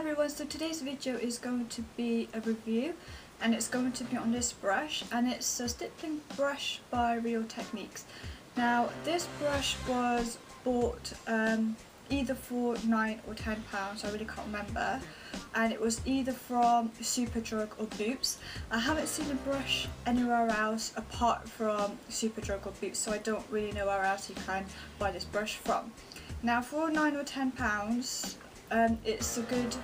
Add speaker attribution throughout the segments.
Speaker 1: everyone, so today's video is going to be a review and it's going to be on this brush, and it's a stippling brush by Real Techniques. Now this brush was bought either for £9 or £10, I really can't remember, and it was either from Superdrug or Boots. I haven't seen a brush anywhere else apart from Superdrug or Boots, so I don't really know where else you can buy this brush from. Now for £9 or £10, it's a good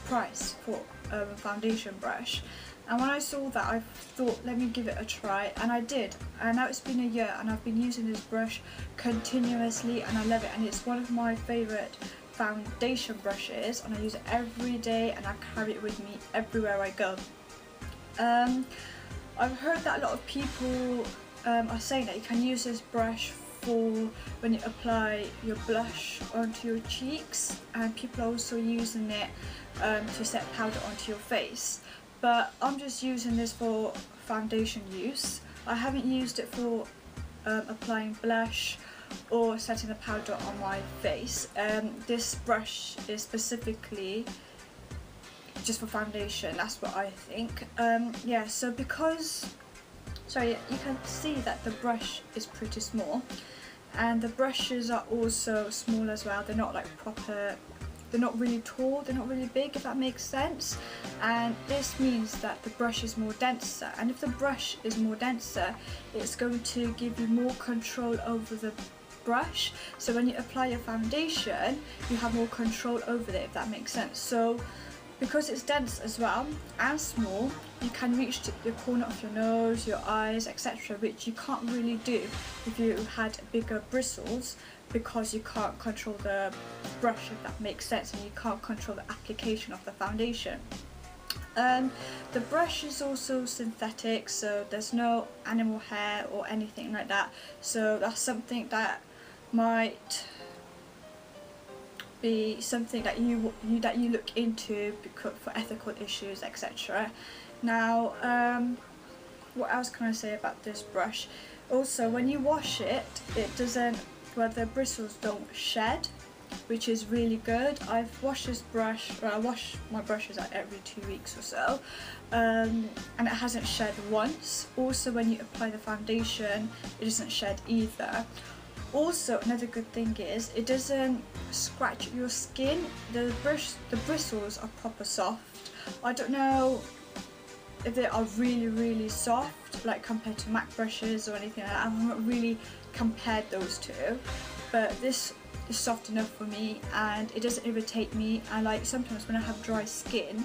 Speaker 1: price for a foundation brush, and when I saw that I thought let me give it a try, and I did, and now it's been a year and I've been using this brush continuously and I love it, and it's one of my favourite foundation brushes and I use it every day and I carry it with me everywhere I go. I've heard that a lot of people are saying that you can use this brush for when you apply your blush onto your cheeks, and people are also using it to set powder onto your face, but I'm just using this for foundation use. I haven't used it for applying blush or setting the powder on my face. This brush is specifically just for foundation, that's what I think. Yeah, so you can see that the brush is pretty small, and the brushes are also small as well. They're not like proper, they're not really tall, they're not really big, if that makes sense. And this means that the brush is more denser, and if the brush is more denser, it's going to give you more control over the brush. So when you apply your foundation, you have more control over it, if that makes sense. So because it's dense as well and small, you can reach to the corner of your nose, your eyes, etc., which you can't really do if you had bigger bristles, because you can't control the brush, if that makes sense, and you can't control the application of the foundation. The brush is also synthetic, so there's no animal hair or anything like that, so that's something that might be something that you look into because for ethical issues, etc. Now what else can I say about this brush? Also, when you wash it, it doesn't, well, the bristles don't shed, which is really good. I've washed this brush, well, I wash my brushes like every 2 weeks or so, and it hasn't shed once. Also when you apply the foundation, it doesn't shed either. Also, another good thing is it doesn't scratch your skin. The bristles are proper soft. I don't know if they are really soft, like compared to MAC brushes or anything like that. I've not really compared those two, but this is soft enough for me and it doesn't irritate me. And like sometimes when I have dry skin,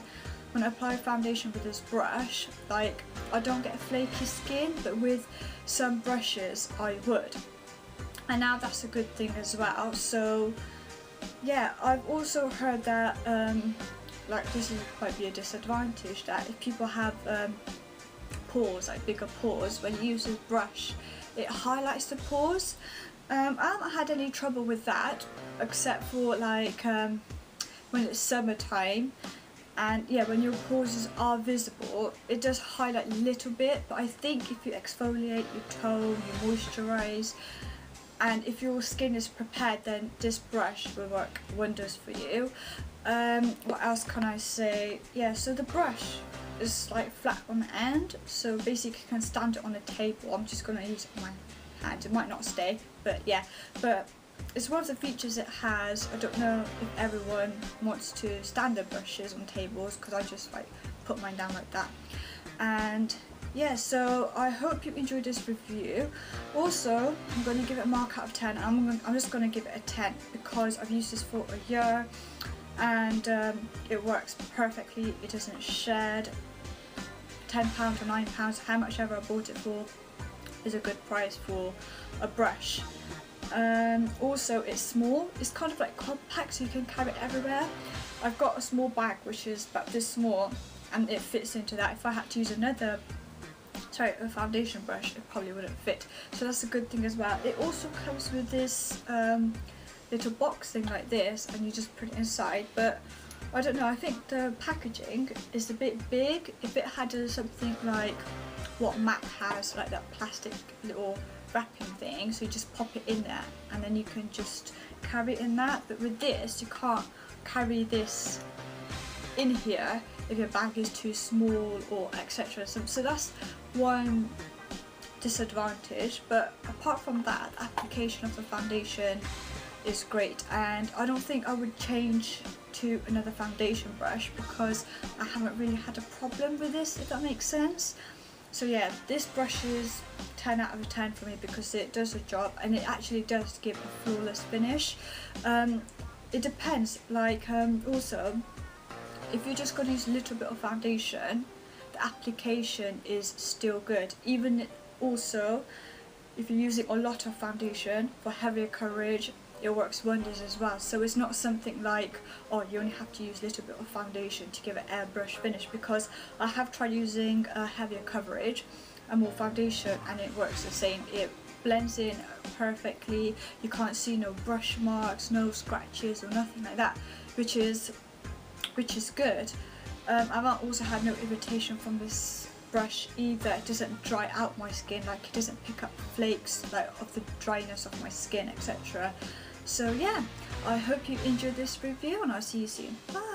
Speaker 1: when I apply foundation with this brush, like I don't get a flaky skin, but with some brushes I would. And now that's a good thing as well. So yeah, I've also heard that like this might be a disadvantage, that if people have pores, like bigger pores, when you use this brush it highlights the pores. I haven't had any trouble with that, except for like when it's summertime, and yeah, when your pores are visible it does highlight a little bit, but I think if you exfoliate, you tone, you moisturize, and if your skin is prepared, then this brush will work wonders for you. What else can I say? Yeah, so the brush is like flat on the end, so basically you can stand it on a table. I'm just going to use it on my hand, it might not stay, but yeah, but it's one of the features it has. I don't know if everyone wants to stand their brushes on tables, because I just like put mine down like that. And yeah, so I hope you enjoyed this review. Also, I'm going to give it a mark out of 10. I'm just going to give it a 10 because I've used this for a year and it works perfectly. It doesn't shed. £10 or £9, how much ever I bought it for, is a good price for a brush. Also, it's small. It's kind of like compact, so you can carry it everywhere. I've got a small bag which is about this small, and it fits into that. If I had to use a foundation brush, it probably wouldn't fit, so that's a good thing as well. It also comes with this little box thing like this, and you just put it inside, but I don't know, I think the packaging is a bit big. If it had something like what MAC has, like that plastic little wrapping thing, so you just pop it in there and then you can just carry it in that, but with this you can't carry this in here if your bag is too small or etc. So that's one disadvantage, but apart from that, the application of the foundation is great, and I don't think I would change to another foundation brush because I haven't really had a problem with this, if that makes sense. So yeah, this brush is 10 out of 10 for me because it does the job and it actually does give a flawless finish. It depends, like also if you're just going to use a little bit of foundation, the application is still good. Even also if you're using a lot of foundation for heavier coverage, it works wonders as well. So it's not something like, oh, you only have to use a little bit of foundation to give an airbrush finish, because I have tried using a heavier coverage and more foundation and it works the same. It blends in perfectly, you can't see no brush marks, no scratches or nothing like that, which is good. I've also had no irritation from this brush either. It doesn't dry out my skin, like it doesn't pick up flakes like of the dryness of my skin, etc. So yeah, I hope you enjoyed this review and I'll see you soon. Bye!